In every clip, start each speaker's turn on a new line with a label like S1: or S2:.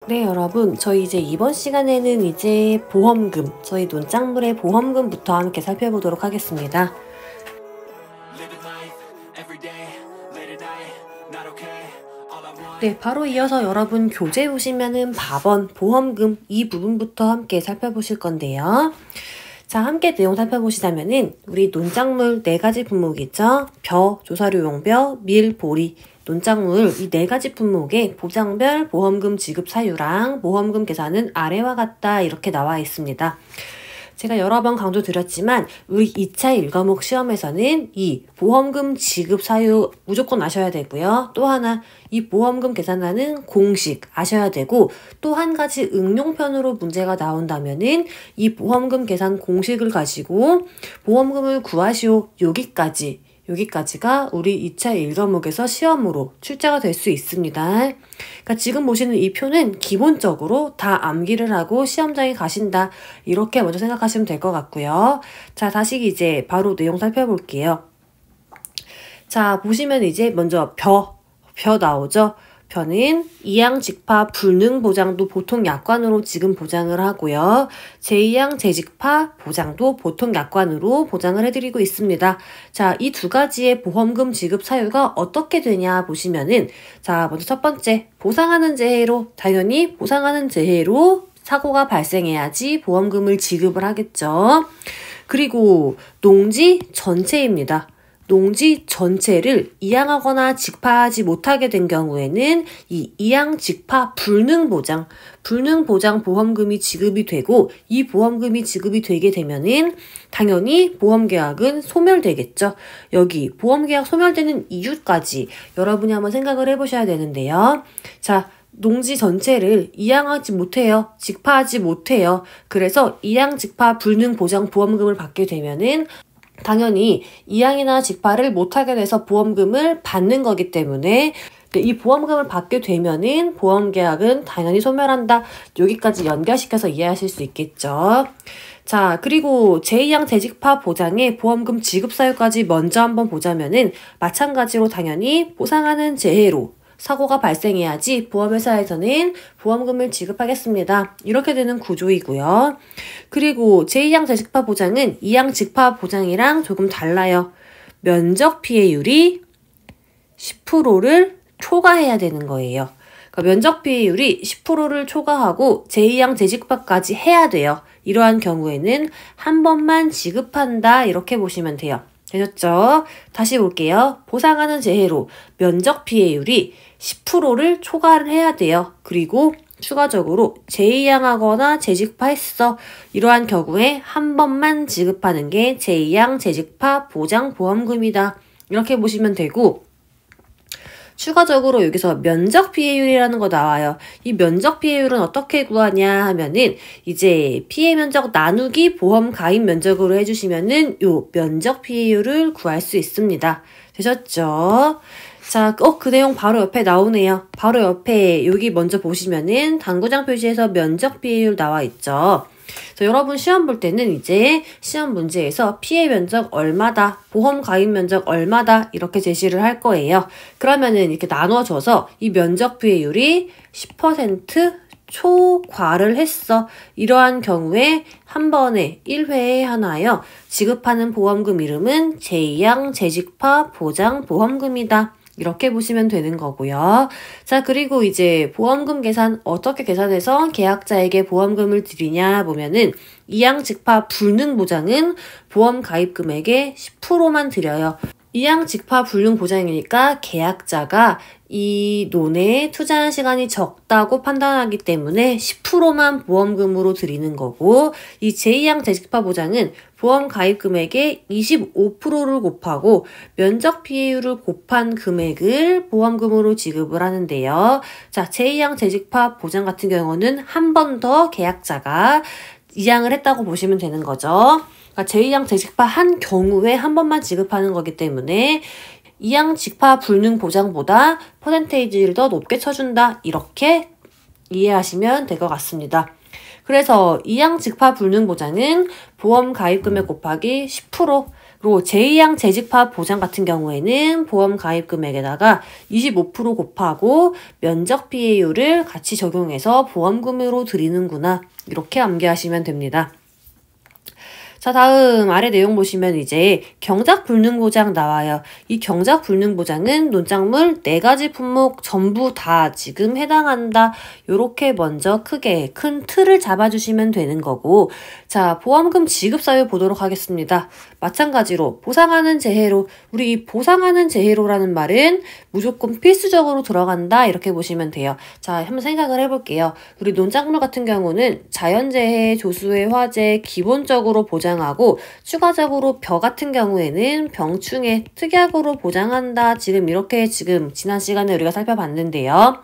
S1: 네, 여러분, 저희 이제 이번 시간에는 이제 보험금, 저희 논짝물의 보험금부터 함께 살펴보도록 하겠습니다. 네, 바로 이어서 여러분 교재 보시면은 밥원, 보험금 이 부분부터 함께 살펴보실 건데요. 자, 함께 내용 살펴보시자면은 우리 논짝물 4가지 품목이죠. 벼, 조사료용벼, 밀, 보리, 논짝물 이 4가지 품목의 보장별 보험금 지급 사유랑 보험금 계산은 아래와 같다 이렇게 나와 있습니다. 제가 여러 번 강조드렸지만 우리 2차 1과목 시험에서는 이 보험금 지급 사유 무조건 아셔야 되고요. 또 하나 이 보험금 계산하는 공식 아셔야 되고 또 한 가지 응용편으로 문제가 나온다면은 이 보험금 계산 공식을 가지고 보험금을 구하시오 여기까지가 우리 2차 1과목에서 시험으로 출제가 될 수 있습니다. 그러니까 지금 보시는 이 표는 기본적으로 다 암기를 하고 시험장에 가신다. 이렇게 먼저 생각하시면 될 것 같고요. 자, 다시 이제 바로 내용 살펴볼게요. 자, 보시면 이제 먼저 벼 나오죠. 벼는 이양 직파 불능 보장도 보통 약관으로 지금 보장을 하고요. 제2양 재직파 보장도 보통 약관으로 보장을 해드리고 있습니다. 자, 이 2가지의 보험금 지급 사유가 어떻게 되냐 보시면은 자, 먼저 첫 번째 보상하는 재해로 당연히 보상하는 재해로 사고가 발생해야지 보험금을 지급을 하겠죠. 그리고 농지 전체입니다. 농지 전체를 이양하거나 직파하지 못하게 된 경우에는 이 이양 직파 불능 보장 보험금이 지급이 되고 이 보험금이 지급이 되게 되면은 당연히 보험계약은 소멸되겠죠. 여기 보험계약 소멸되는 이유까지 여러분이 한번 생각을 해보셔야 되는데요. 자, 농지 전체를 이양하지 못해요. 직파하지 못해요. 그래서 이양 직파 불능 보장 보험금을 받게 되면은 당연히 이양이나 직파를 못하게 돼서 보험금을 받는 거기 때문에 이 보험금을 받게 되면은 보험계약은 당연히 소멸한다. 여기까지 연결시켜서 이해하실 수 있겠죠. 자, 그리고 제2양 재직파 보장의 보험금 지급 사유까지 먼저 한번 보자면은 마찬가지로 당연히 보상하는 재해로 사고가 발생해야지 보험회사에서는 보험금을 지급하겠습니다. 이렇게 되는 구조이고요. 그리고 제2양 재직파 보장은 2양 직파 보장이랑 조금 달라요. 면적 피해율이 10%를 초과해야 되는 거예요. 그러니까 면적 피해율이 10%를 초과하고 제2양 재직파까지 해야 돼요. 이러한 경우에는 한 번만 지급한다 이렇게 보시면 돼요. 되셨죠? 다시 볼게요. 보상하는 재해로 면적 피해율이 10%를 초과를 해야 돼요. 그리고 추가적으로 제2양하거나 재직파했어. 이러한 경우에 한 번만 지급하는 게 제2양 재직파 보장보험금이다. 이렇게 보시면 되고 추가적으로 여기서 면적 피해율이라는 거 나와요. 이 면적 피해율은 어떻게 구하냐 하면은 이제 피해 면적 나누기 보험 가입 면적으로 해주시면은 요 면적 피해율을 구할 수 있습니다. 되셨죠? 자, 그 내용 바로 옆에 나오네요. 바로 옆에 여기 먼저 보시면은 당구장 표시에서 면적 피해율 나와 있죠. 여러분 시험 볼 때는 이제 시험 문제에서 피해 면적 얼마다, 보험 가입 면적 얼마다 이렇게 제시를 할 거예요. 그러면은 이렇게 나눠줘서 이 면적 피해율이 10% 초과를 했어. 이러한 경우에 한 번에 1회에 하나요. 지급하는 보험금 이름은 제2양 재직파 보장 보험금이다. 이렇게 보시면 되는 거고요. 자, 그리고 이제 보험금 계산 어떻게 계산해서 계약자에게 보험금을 드리냐 보면은 이양 직파 불능 보장은 보험 가입 금액의 10%만 드려요. 이양 직파 불능 보장이니까 계약자가 이 논에 투자한 시간이 적다고 판단하기 때문에 10%만 보험금으로 드리는 거고 이 제2양 재직파 보장은 보험 가입 금액의 25%를 곱하고 면적 피해율을 곱한 금액을 보험금으로 지급을 하는데요. 자, 제2양 재직파 보장 같은 경우는 한 번 더 계약자가 이양을 했다고 보시면 되는 거죠. 그러니까 제2양 재직파 한 경우에 한 번만 지급하는 거기 때문에 2양 직파 불능 보장보다 퍼센테이지를 더 높게 쳐준다. 이렇게 이해하시면 될 것 같습니다. 그래서 2양 직파 불능 보장은 보험 가입 금액 곱하기 10%, 그리고 제2양 재직파 보장 같은 경우에는 보험 가입 금액에다가 25% 곱하고 면적 피해율을 같이 적용해서 보험금으로 드리는구나. 이렇게 암기하시면 됩니다. 자, 다음 아래 내용 보시면 이제 경작 불능 보장 나와요. 이 경작 불능 보장은 논작물 4가지 품목 전부 다 지금 해당한다. 요렇게 먼저 크게 큰 틀을 잡아주시면 되는 거고, 자, 보험금 지급 사유 보도록 하겠습니다. 마찬가지로 보상하는 재해로, 우리 이 보상하는 재해로라는 말은 무조건 필수적으로 들어간다. 이렇게 보시면 돼요. 자, 한번 생각을 해볼게요. 우리 논작물 같은 경우는 자연재해, 조수해, 화재 기본적으로 보장하고 추가적으로 벼 같은 경우에는 병충해 특약으로 보장한다. 지금 지난 시간에 우리가 살펴봤는데요.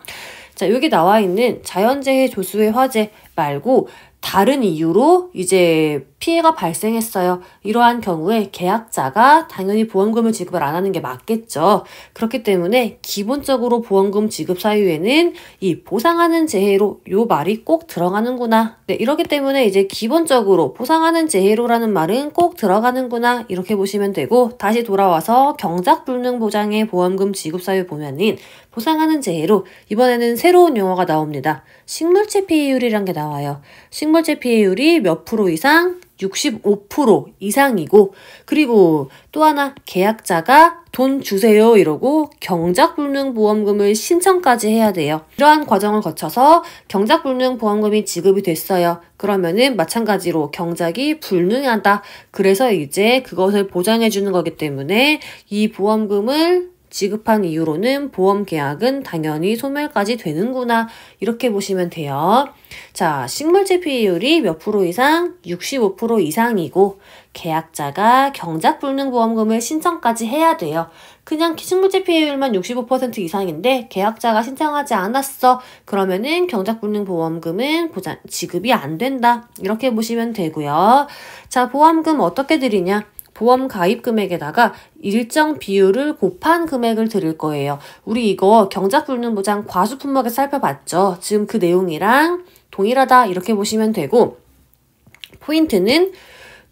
S1: 자, 여기 나와 있는 자연재해, 조수해, 화재 말고 다른 이유로 이제 피해가 발생했어요. 이러한 경우에 계약자가 당연히 보험금을 지급을 안 하는 게 맞겠죠. 그렇기 때문에 기본적으로 보험금 지급 사유에는 이 보상하는 재해로 요 말이 꼭 들어가는구나. 네, 이렇기 때문에 이제 기본적으로 보상하는 재해로라는 말은 꼭 들어가는구나. 이렇게 보시면 되고, 다시 돌아와서 경작불능 보장의 보험금 지급 사유 보면은 보상하는 재해로 이번에는 새로운 용어가 나옵니다. 식물체 피해율이란 게 나와요. 식물체 피해율이 몇 프로 이상? 65% 이상이고, 그리고 또 하나 계약자가 돈 주세요 이러고 경작불능보험금을 신청까지 해야 돼요. 이러한 과정을 거쳐서 경작불능보험금이 지급이 됐어요. 그러면은 마찬가지로 경작이 불능하다. 그래서 이제 그것을 보장해 주는 거기 때문에 이 보험금을 지급한 이후로는 보험계약은 당연히 소멸까지 되는구나. 이렇게 보시면 돼요. 자, 식물체 피해율이 몇 프로 이상? 65% 이상이고 계약자가 경작불능보험금을 신청까지 해야 돼요. 그냥 식물체 피해율만 65% 이상인데 계약자가 신청하지 않았어. 그러면은 경작불능보험금은 지급이 안 된다. 이렇게 보시면 되고요. 자, 보험금 어떻게 드리냐? 보험 가입 금액에다가 일정 비율을 곱한 금액을 드릴 거예요. 우리 이거 경작불능보장 과수 품목에 살펴봤죠. 지금 그 내용이랑 동일하다 이렇게 보시면 되고, 포인트는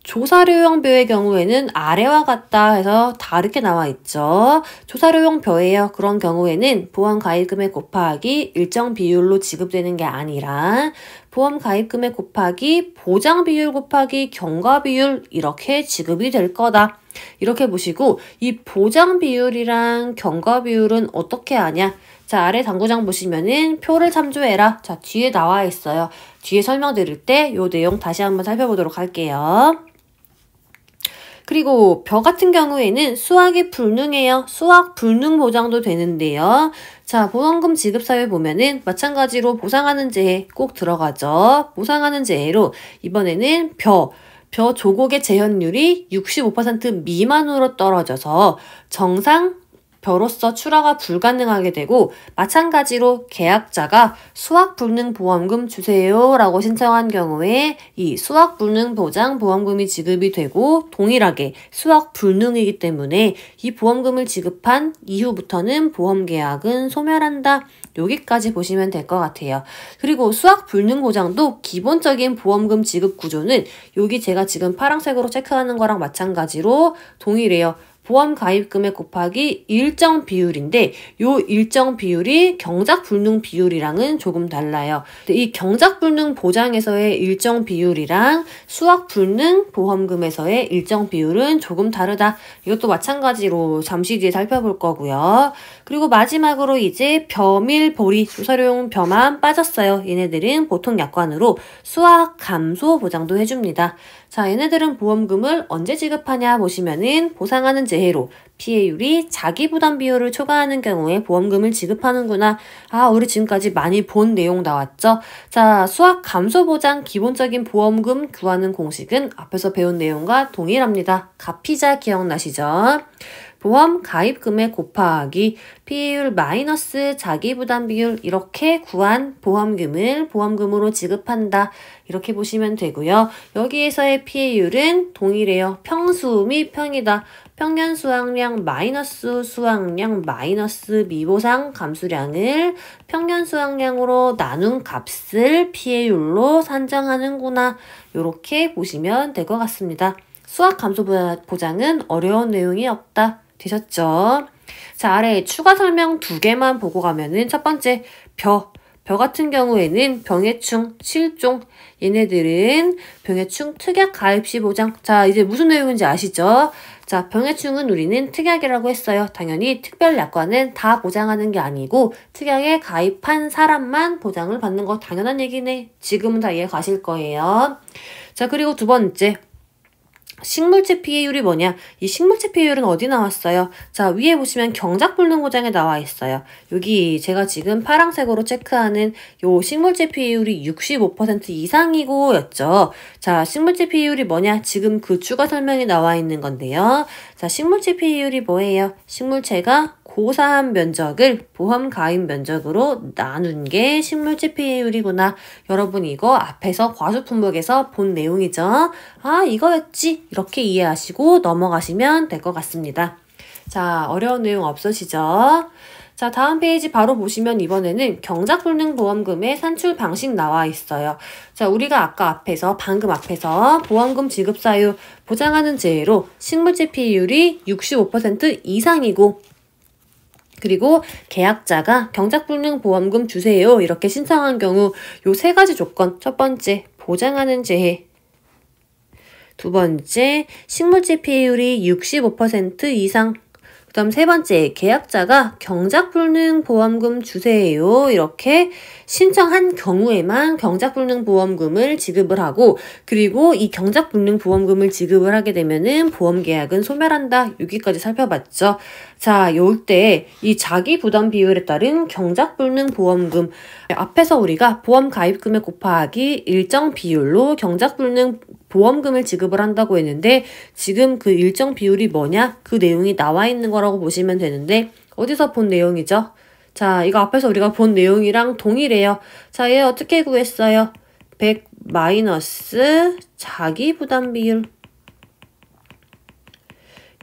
S1: 조사료용벼의 경우에는 아래와 같다 해서 다르게 나와 있죠. 조사료용벼예요. 그런 경우에는 보험 가입금액 곱하기 일정 비율로 지급되는 게 아니라 보험 가입금액 곱하기 보장 비율 곱하기 경과 비율 이렇게 지급이 될 거다. 이렇게 보시고, 이 보장 비율이랑 경과 비율은 어떻게 하냐? 자, 아래 당구장 보시면은 표를 참조해라. 자, 뒤에 나와 있어요. 뒤에 설명드릴 때 요 내용 다시 한번 살펴보도록 할게요. 그리고 벼 같은 경우에는 수확이 불능해요. 수확 불능 보장도 되는데요. 자, 보험금 지급 사유 보면은 마찬가지로 보상하는 재해 꼭 들어가죠. 보상하는 재해로 이번에는 벼 조곡의 재현율이 65% 미만으로 떨어져서 정상 벼로서 출하가 불가능하게 되고, 마찬가지로 계약자가 수확불능보험금 주세요 라고 신청한 경우에 이 수확불능보장 보험금이 지급이 되고, 동일하게 수확불능이기 때문에 이 보험금을 지급한 이후부터는 보험계약은 소멸한다. 여기까지 보시면 될 것 같아요. 그리고 수확불능보장도 기본적인 보험금 지급 구조는 여기 제가 지금 파란색으로 체크하는 거랑 마찬가지로 동일해요. 보험 가입 금액 곱하기 일정 비율인데 요 일정 비율이 경작불능 비율이랑은 조금 달라요. 근데 이 경작불능 보장에서의 일정 비율이랑 수확불능 보험금에서의 일정 비율은 조금 다르다. 이것도 마찬가지로 잠시 뒤에 살펴볼 거고요. 그리고 마지막으로 이제 벼밀 보리 조사료용 벼만 빠졌어요. 얘네들은 보통 약관으로 수확 감소 보장도 해줍니다. 자, 얘네들은 보험금을 언제 지급하냐 보시면은 보상하는 재해로 피해율이 자기 부담 비율을 초과하는 경우에 보험금을 지급하는구나. 아, 우리 지금까지 많이 본 내용 나왔죠? 자, 수확 감소 보장 기본적인 보험금 구하는 공식은 앞에서 배운 내용과 동일합니다. 가피자 기억나시죠? 보험 가입 금액 곱하기 피해율 마이너스 자기부담 비율 이렇게 구한 보험금을 보험금으로 지급한다. 이렇게 보시면 되고요. 여기에서의 피해율은 동일해요. 평수 및 평이다. 평년 수확량 마이너스 수확량 마이너스 미보상 감수량을 평년 수확량으로 나눈 값을 피해율로 산정하는구나. 이렇게 보시면 될 것 같습니다. 수학 감소 보장은 어려운 내용이 없다. 되셨죠? 자, 아래 추가 설명 2개만 보고 가면은 첫 번째, 벼 같은 경우에는 병해충, 실종, 얘네들은 병해충 특약 가입 시 보장. 자, 이제 무슨 내용인지 아시죠? 자, 병해충은 우리는 특약이라고 했어요. 당연히 특별약관은 다 보장하는 게 아니고 특약에 가입한 사람만 보장을 받는 거 당연한 얘기네. 지금은 다 이해 가실 거예요. 자, 그리고 두 번째. 식물체 피해율이 뭐냐? 이 식물체 피해율은 어디 나왔어요? 자, 위에 보시면 경작불능 보장에 나와 있어요. 여기 제가 지금 파란색으로 체크하는 요 식물체 피해율이 65% 이상이고 였죠. 자, 식물체 피해율이 뭐냐? 지금 그 추가 설명이 나와 있는 건데요. 자, 식물체 피해율이 뭐예요? 식물체가 고사한 면적을 보험 가입 면적으로 나눈 게 식물체 피해율이구나. 여러분 이거 앞에서 과수품목에서 본 내용이죠. 아, 이거였지. 이렇게 이해하시고 넘어가시면 될 것 같습니다. 자, 어려운 내용 없으시죠? 자, 다음 페이지 바로 보시면 이번에는 경작불능보험금의 산출 방식 나와 있어요. 자, 우리가 아까 방금 앞에서 보험금 지급 사유 보장하는 제외로 식물체 피해율이 65% 이상이고 그리고 계약자가 경작불능보험금 주세요 이렇게 신청한 경우 요 3가지 조건. 첫 번째, 보장하는 재해. 두 번째, 식물체 피해율이 65% 이상. 그 다음 세 번째, 계약자가 경작불능보험금 주세요 이렇게 신청한 경우에만 경작불능보험금을 지급을 하고 그리고 이 경작불능보험금을 지급을 하게 되면은 보험계약은 소멸한다. 여기까지 살펴봤죠. 자, 요때 이 자기부담 비율에 따른 경작불능보험금 앞에서 우리가 보험 가입금액 곱하기 일정 비율로 경작불능보험금을 지급을 한다고 했는데 지금 그 일정 비율이 뭐냐? 그 내용이 나와 있는 거라고 보시면 되는데 어디서 본 내용이죠? 자, 이거 앞에서 우리가 본 내용이랑 동일해요. 자, 얘 어떻게 구했어요? 100 마이너스 자기부담 비율.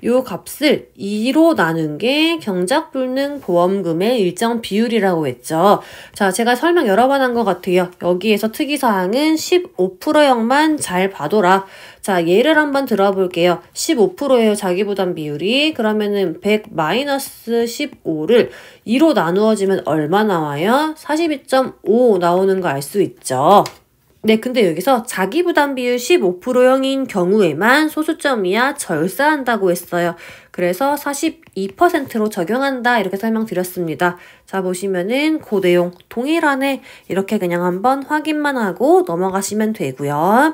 S1: 요 값을 2로 나눈 게 경작불능보험금의 일정 비율이라고 했죠. 자, 제가 설명 여러 번 한 것 같아요. 여기에서 특이사항은 15%형만 잘 봐둬라. 자, 예를 한번 들어볼게요. 15%예요, 자기부담 비율이. 그러면은 100 마이너스 15를 2로 나누어지면 얼마 나와요? 42.5 나오는 거 알 수 있죠. 네, 근데 여기서 자기부담 비율 15%형인 경우에만 소수점 이하 절사한다고 했어요. 그래서 42%로 적용한다 이렇게 설명드렸습니다. 자, 보시면은 그 내용 동일하네. 이렇게 그냥 한번 확인만 하고 넘어가시면 되고요.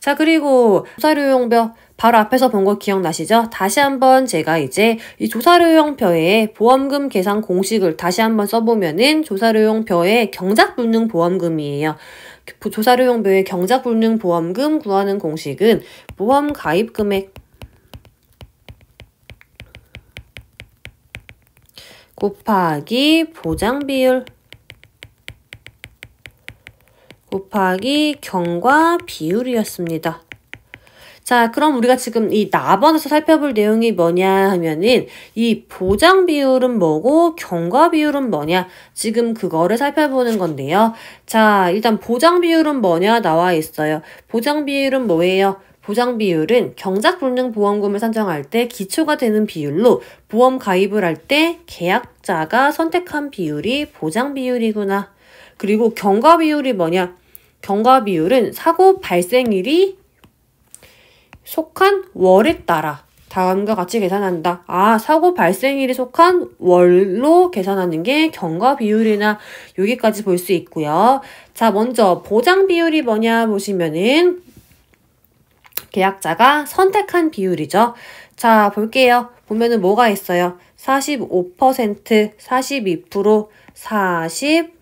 S1: 자, 그리고 조사료용표 바로 앞에서 본 거 기억나시죠? 다시 한번 제가 이제 이 조사료용표에 보험금 계산 공식을 다시 한번 써보면은 조사료용표에 경작불능보험금이에요. 조사료용표의 경작불능보험금 구하는 공식은 보험 가입 금액 곱하기 보장 비율 곱하기 경과 비율이었습니다. 자, 그럼 우리가 지금 이 나번에서 살펴볼 내용이 뭐냐 하면은 이 보장 비율은 뭐고 경과 비율은 뭐냐 지금 그거를 살펴보는 건데요. 자, 일단 보장 비율은 뭐냐 나와 있어요. 보장 비율은 뭐예요? 보장 비율은 경작불능보험금을 산정할 때 기초가 되는 비율로 보험 가입을 할 때 계약자가 선택한 비율이 보장 비율이구나. 그리고 경과 비율이 뭐냐? 경과 비율은 사고 발생일이 속한 월에 따라 다음과 같이 계산한다. 아, 사고 발생일이 속한 월로 계산하는 게 경과 비율이나 여기까지 볼 수 있고요. 자, 먼저 보장 비율이 뭐냐 보시면은 계약자가 선택한 비율이죠. 자, 볼게요. 보면은 뭐가 있어요? 45%, 42%, 40,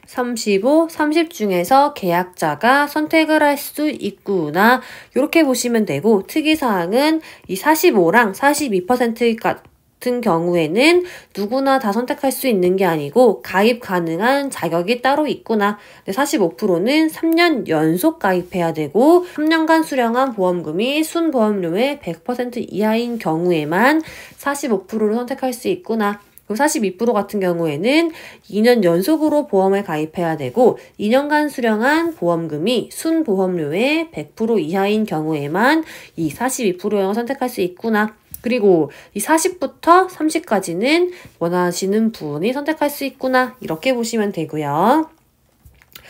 S1: 35, 30 중에서 계약자가 선택을 할 수 있구나. 이렇게 보시면 되고 특이사항은 이 45랑 42% 같은 경우에는 누구나 다 선택할 수 있는 게 아니고 가입 가능한 자격이 따로 있구나. 45%는 3년 연속 가입해야 되고 3년간 수령한 보험금이 순보험료의 100% 이하인 경우에만 45%를 선택할 수 있구나. 그리고 42% 같은 경우에는 2년 연속으로 보험에 가입해야 되고 2년간 수령한 보험금이 순보험료의 100% 이하인 경우에만 이 42%형을 선택할 수 있구나. 그리고 이 40부터 30까지는 원하시는 분이 선택할 수 있구나. 이렇게 보시면 되고요.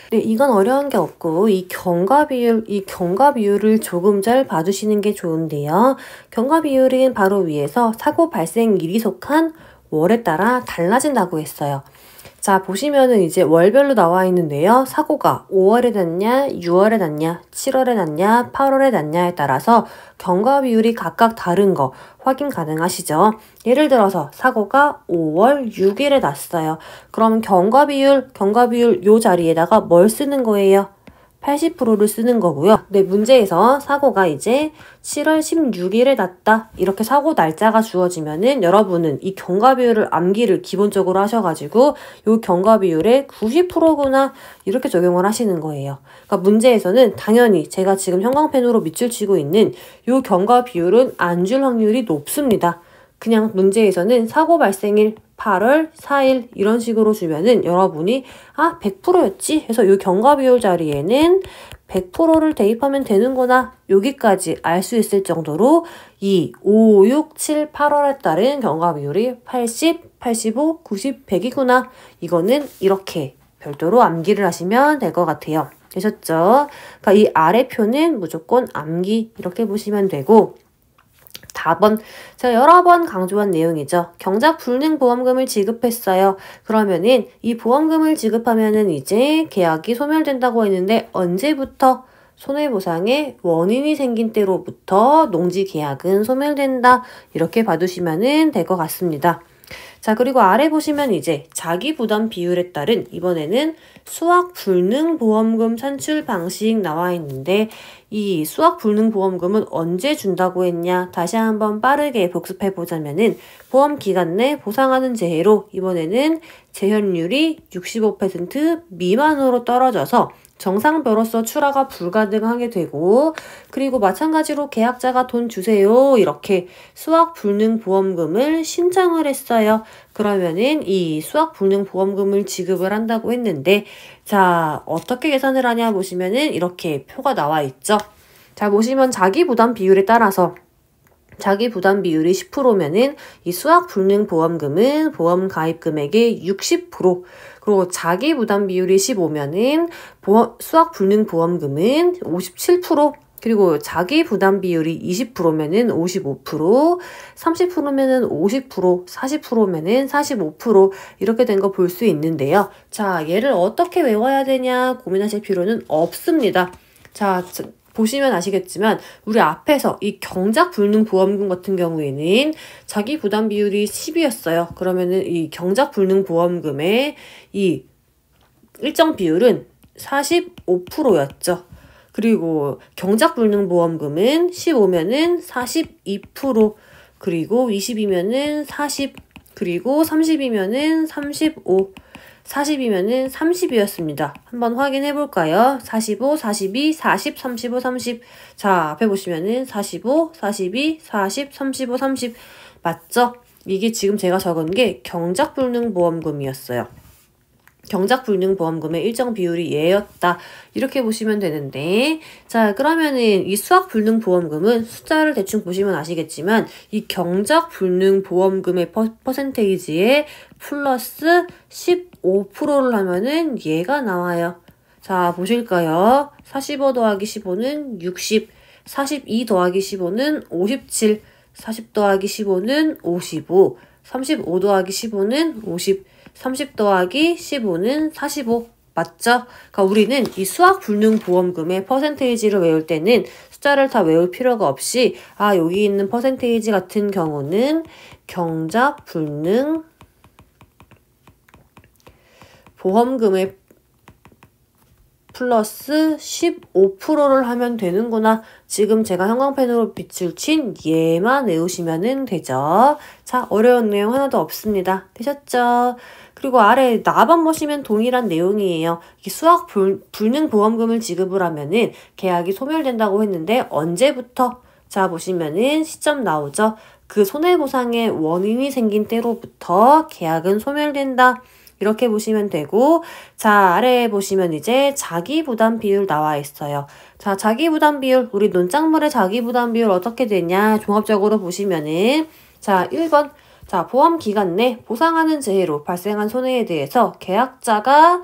S1: 네, 이건 어려운 게 없고 이 경과 비율을 조금 잘 봐주시는 게 좋은데요. 경과 비율은 바로 위에서 사고 발생일이 속한 월에 따라 달라진다고 했어요. 자, 보시면은 이제 월별로 나와 있는데요. 사고가 5월에 났냐, 6월에 났냐, 7월에 났냐, 8월에 났냐에 따라서 경과 비율이 각각 다른 거 확인 가능하시죠? 예를 들어서 사고가 5월 6일에 났어요. 그럼 경과 비율 요 자리에다가 뭘 쓰는 거예요? 80%를 쓰는 거고요. 네, 문제에서 사고가 이제 7월 16일에 났다. 이렇게 사고 날짜가 주어지면은 여러분은 이 경과 비율을 암기를 기본적으로 하셔가지고 요 경과 비율의 90%구나 이렇게 적용을 하시는 거예요. 그러니까 문제에서는 당연히 제가 지금 형광펜으로 밑줄 치고 있는 요 경과 비율은 안 줄 확률이 높습니다. 그냥 문제에서는 사고 발생일 8월 4일 이런 식으로 주면은 여러분이 100%였지 해서 이 경과 비율 자리에는 100%를 대입하면 되는구나 여기까지 알 수 있을 정도로 이 5, 6, 7, 8월에 따른 경과 비율이 80, 85, 90, 100이구나 이거는 이렇게 별도로 암기를 하시면 될 것 같아요. 되셨죠? 그러니까 이 아래 표는 무조건 암기 이렇게 보시면 되고 4번, 제가 여러 번 강조한 내용이죠. 경작 불능 보험금을 지급했어요. 그러면은 이 보험금을 지급하면은 이제 계약이 소멸된다고 했는데 언제부터? 손해보상의 원인이 생긴 때로부터 농지 계약은 소멸된다. 이렇게 봐두시면 될 것 같습니다. 자, 그리고 아래 보시면 이제 자기 부담 비율에 따른 이번에는 수학 불능 보험금 산출 방식 나와 있는데 이 수학 불능 보험금은 언제 준다고 했냐? 다시 한번 빠르게 복습해 보자면은 보험 기간 내 보상하는 재해로 이번에는 재현율이 65% 미만으로 떨어져서 정상배로서 출하가 불가능하게 되고 그리고 마찬가지로 계약자가 돈 주세요 이렇게 수학 불능 보험금을 신청을 했어요. 그러면은 이 수학 불능 보험금을 지급을 한다고 했는데 자 어떻게 계산을 하냐 보시면은 이렇게 표가 나와 있죠. 자 보시면 자기 부담 비율에 따라서 자기 부담 비율이 10%면은 이 수학 불능 보험금은 보험 가입 금액의 60% 그리고 자기 부담 비율이 15면은 수학 불능 보험금은 57% 그리고 자기 부담 비율이 20%면은 55%, 30%면은 50%, 40%면은 45% 이렇게 된 거 볼 수 있는데요. 자, 얘를 어떻게 외워야 되냐 고민하실 필요는 없습니다. 자, 보시면 아시겠지만 우리 앞에서 이 경작 불능 보험금 같은 경우에는 자기 부담 비율이 10이었어요. 그러면은 이 경작 불능 보험금의 이 일정 비율은 45%였죠. 그리고 경작 불능 보험금은 15면은 42%, 그리고 20이면은 40, 그리고 30이면은 35, 40이면은 30이었습니다. 한번 확인해 볼까요? 45, 42, 40, 35, 30. 자, 앞에 보시면은 45, 42, 40, 35, 30. 맞죠? 이게 지금 제가 적은 게 경작불능보험금이었어요. 경작불능보험금의 일정 비율이 얘였다. 이렇게 보시면 되는데 자 그러면은 이 수학불능보험금은 숫자를 대충 보시면 아시겠지만 이 경작불능보험금의 퍼센테이지에 플러스 15%를 하면은 얘가 나와요. 자 보실까요? 45 더하기 15는 60, 42 더하기 15는 57, 40 더하기 15는 55, 35 더하기 15는 50, 30 더하기 15는 45. 맞죠? 그러니까 우리는 이 수학불능보험금의 퍼센테이지를 외울 때는 숫자를 다 외울 필요가 없이 여기 있는 퍼센테이지 같은 경우는 경작불능 보험금의 플러스 15%를 하면 되는구나. 지금 제가 형광펜으로 빛을 친 얘만 외우시면 되죠. 자, 어려운 내용 하나도 없습니다. 되셨죠? 그리고 아래 4번 보시면 동일한 내용이에요. 수학 불능 보험금을 지급을 하면은 계약이 소멸된다고 했는데 언제부터? 자, 보시면은 시점 나오죠. 그 손해보상의 원인이 생긴 때로부터 계약은 소멸된다. 이렇게 보시면 되고, 자, 아래에 보시면 이제 자기부담 비율 나와 있어요. 자, 자기부담 비율, 우리 논작물의 자기부담 비율 어떻게 되냐? 종합적으로 보시면은, 자, 1번. 자, 보험 기간 내 보상하는 재해로 발생한 손해에 대해서 계약자가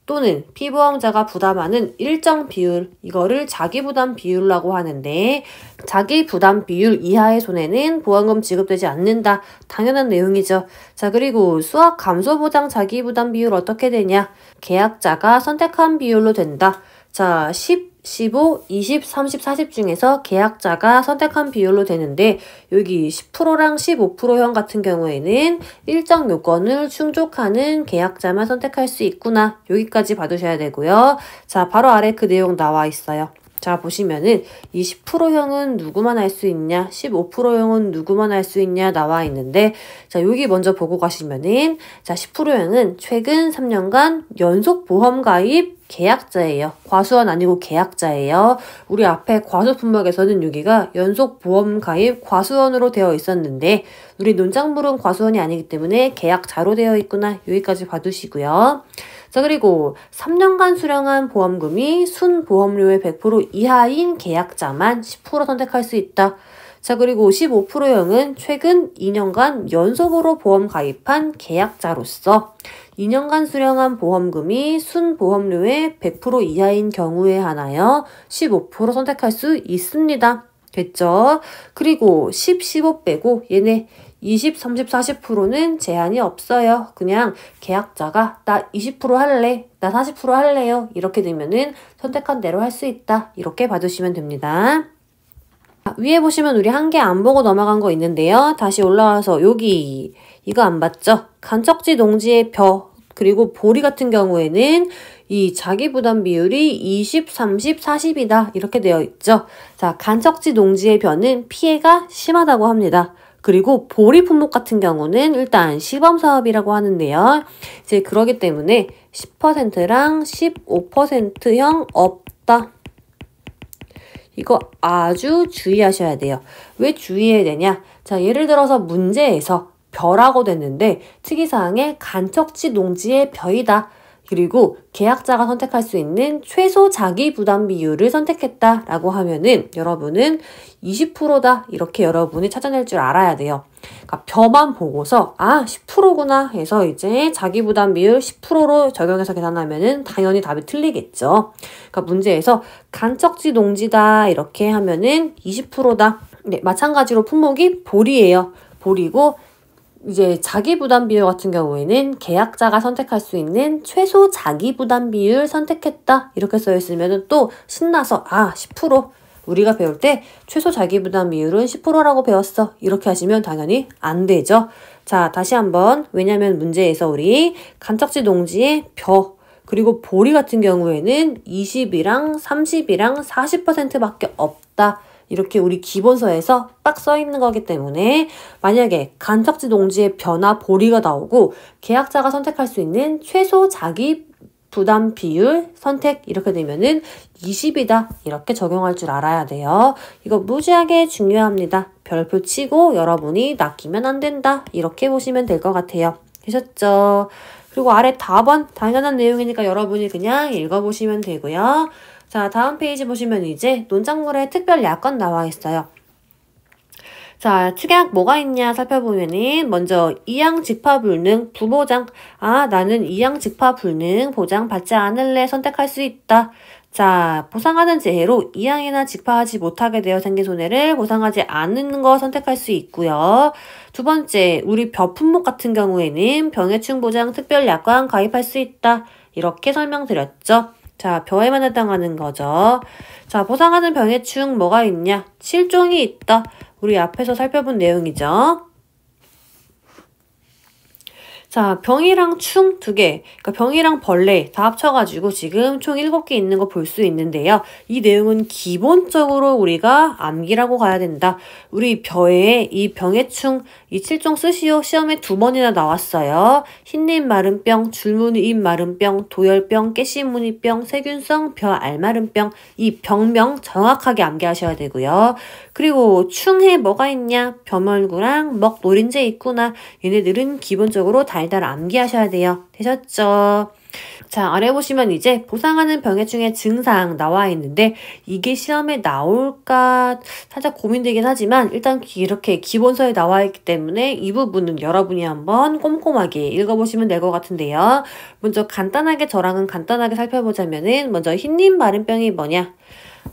S1: 또는 피보험자가 부담하는 일정 비율, 이거를 자기부담 비율이라고 하는데, 자기부담 비율 이하의 손해는 보험금 지급되지 않는다. 당연한 내용이죠. 자, 그리고 수학 감소보장 자기부담 비율 어떻게 되냐? 계약자가 선택한 비율로 된다. 자, 10, 15, 20, 30, 40 중에서 계약자가 선택한 비율로 되는데 여기 10%랑 15%형 같은 경우에는 일정 요건을 충족하는 계약자만 선택할 수 있구나. 여기까지 봐두셔야 되고요. 자, 바로 아래 그 내용 나와 있어요. 자, 보시면은 이 10%형은 누구만 할 수 있냐, 15%형은 누구만 할 수 있냐 나와 있는데, 자, 여기 먼저 보고 가시면은, 자, 10%형은 최근 3년간 연속 보험 가입 계약자예요. 과수원 아니고 계약자예요. 우리 앞에 과수 품목에서는 여기가 연속 보험 가입 과수원으로 되어 있었는데, 우리 논작물은 과수원이 아니기 때문에 계약자로 되어 있구나. 여기까지 봐두시고요. 자, 그리고 3년간 수령한 보험금이 순보험료의 100% 이하인 계약자만 10% 선택할 수 있다. 자, 그리고 15%형은 최근 2년간 연속으로 보험 가입한 계약자로서 2년간 수령한 보험금이 순보험료의 100% 이하인 경우에 한하여 15% 선택할 수 있습니다. 됐죠? 그리고 10, 15 빼고 얘네 20, 30, 40%는 제한이 없어요. 그냥 계약자가 나 20% 할래, 나 40% 할래요. 이렇게 되면은 선택한 대로 할 수 있다. 이렇게 봐주시면 됩니다. 위에 보시면 우리 한 개 안 보고 넘어간 거 있는데요. 다시 올라와서 여기 이거 안 봤죠? 간척지 농지의 벼 그리고 보리 같은 경우에는 이 자기부담 비율이 20, 30, 40이다. 이렇게 되어 있죠. 자, 간척지 농지의 벼는 피해가 심하다고 합니다. 그리고 보리 품목 같은 경우는 일단 시범사업이라고 하는데요. 이제 그러기 때문에 10%랑 15%형 없다. 이거 아주 주의하셔야 돼요. 왜 주의해야 되냐? 자, 예를 들어서 문제에서 벼라고 됐는데 특이사항에 간척지 농지의 벼이다. 그리고 계약자가 선택할 수 있는 최소 자기부담 비율을 선택했다라고 하면은 여러분은 20%다 이렇게 여러분이 찾아낼 줄 알아야 돼요. 그러니까 벼만 보고서 10%구나 해서 이제 자기부담 비율 10%로 적용해서 계산하면은 당연히 답이 틀리겠죠. 그러니까 문제에서 간척지 농지다 이렇게 하면은 20%다. 네, 마찬가지로 품목이 보리예요. 보리고 이제 자기부담 비율 같은 경우에는 계약자가 선택할 수 있는 최소 자기부담 비율 선택했다. 이렇게 써있으면 또 신나서 10% 우리가 배울 때 최소 자기부담 비율은 10%라고 배웠어. 이렇게 하시면 당연히 안 되죠. 자, 다시 한번 왜냐면 문제에서 우리 간척지 농지의 벼 그리고 보리 같은 경우에는 20이랑 30이랑 40%밖에 없다. 이렇게 우리 기본서에서 딱 써있는 거기 때문에 만약에 간척지 농지의 벼나 보리가 나오고 계약자가 선택할 수 있는 최소 자기 부담 비율 선택 이렇게 되면은 20이다 이렇게 적용할 줄 알아야 돼요. 이거 무지하게 중요합니다. 별표 치고 여러분이 낚이면 안 된다 이렇게 보시면 될 것 같아요. 되셨죠? 그리고 아래 답은 당연한 내용이니까 여러분이 그냥 읽어보시면 되고요. 자, 다음 페이지 보시면 이제 논작물의 특별 약관 나와 있어요. 자, 특약 뭐가 있냐 살펴보면은 먼저 이양 직파 불능 부보장. 나는 이양 직파 불능 보장 받지 않을래 선택할 수 있다. 자, 보상하는 재해로 이양이나 직파하지 못하게 되어 생긴 손해를 보상하지 않는 거 선택할 수 있고요. 두 번째, 우리 벼 품목 같은 경우에는 병해충 보장 특별 약관 가입할 수 있다. 이렇게 설명드렸죠. 자, 벼에만 해당하는 거죠. 자, 보상하는 병해충 뭐가 있냐? 7종이 있다. 우리 앞에서 살펴본 내용이죠. 자, 병이랑 충 2개, 그러니까 병이랑 벌레 다 합쳐가지고 지금 총 7개 있는 거 볼 수 있는데요. 이 내용은 기본적으로 우리가 암기라고 가야 된다. 우리 벼에 이 병의 충, 이 7종 쓰시오 시험에 2번이나 나왔어요. 흰잎 마른병, 줄무늬잎 마른병, 도열병, 깨씨무늬병, 세균성 벼 알마른병, 이 병명 정확하게 암기하셔야 되고요. 그리고 충에 뭐가 있냐? 벼멀구랑 먹 노린재 있구나. 얘네들은 기본적으로 달달 암기하셔야 돼요. 되셨죠? 자, 아래 보시면 이제 보상하는 병해충의 증상 나와 있는데 이게 시험에 나올까 살짝 고민되긴 하지만 일단 이렇게 기본서에 나와 있기 때문에 이 부분은 여러분이 한번 꼼꼼하게 읽어보시면 될 것 같은데요. 먼저 간단하게 저랑은 간단하게 살펴보자면은 먼저 흰잎 마른병이 뭐냐?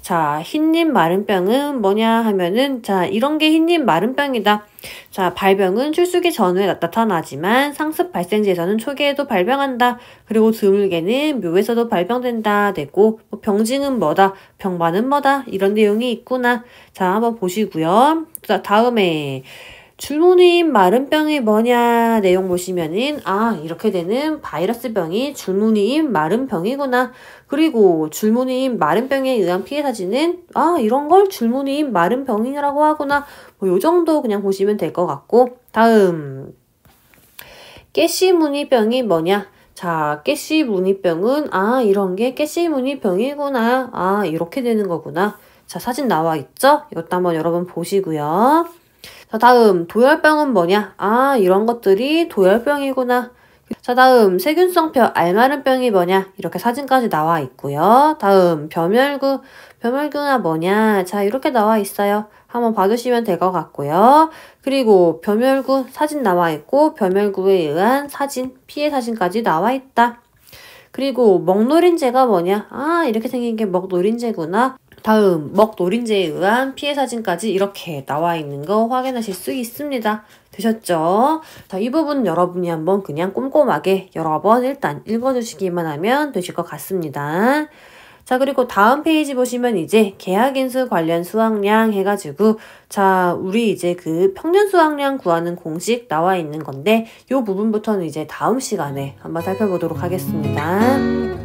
S1: 자, 흰잎 마른병은 뭐냐 하면은 자, 이런 게 흰잎 마른병이다. 자, 발병은 출수기 전후에 나타나지만 상습 발생지에서는 초기에도 발병한다. 그리고 드물게는 묘에서도 발병된다. 되고 병징은 뭐다. 병반은 뭐다. 이런 내용이 있구나. 자, 한번 보시고요. 자, 다음에 줄무늬 마른병이 뭐냐 내용 보시면은 이렇게 되는 바이러스병이 줄무늬인 마른병이구나. 그리고 줄무늬인 마른병에 의한 피해 사진은 이런 걸 줄무늬인 마른병이라고 하구나. 뭐 요 정도 그냥 보시면 될 것 같고 다음 깨씨무늬병이 뭐냐. 자, 깨씨무늬병은 이런 게 깨씨무늬병이구나. 이렇게 되는 거구나. 자, 사진 나와 있죠? 이것도 한번 여러분 보시고요. 자, 다음 도열병은 뭐냐? 이런 것들이 도열병이구나. 자, 다음 세균성 벼 알마른병이 뭐냐? 이렇게 사진까지 나와 있고요. 다음 벼멸구, 벼멸구가 뭐냐? 자, 이렇게 나와 있어요. 한번 봐주시면 될 것 같고요. 그리고 벼멸구 사진 나와 있고 벼멸구에 의한 사진, 피해 사진까지 나와 있다. 그리고 먹노린재가 뭐냐? 이렇게 생긴 게 먹노린재구나. 다음 먹노린재에 의한 피해 사진까지 이렇게 나와 있는 거 확인하실 수 있습니다. 되셨죠? 자, 이 부분 여러분이 한번 그냥 꼼꼼하게 여러 번 일단 읽어주시기만 하면 되실 것 같습니다. 자, 그리고 다음 페이지 보시면 이제 계약인수 관련 수확량 해가지고 자, 우리 이제 그 평년 수확량 구하는 공식 나와 있는 건데 이 부분부터는 이제 다음 시간에 한번 살펴보도록 하겠습니다.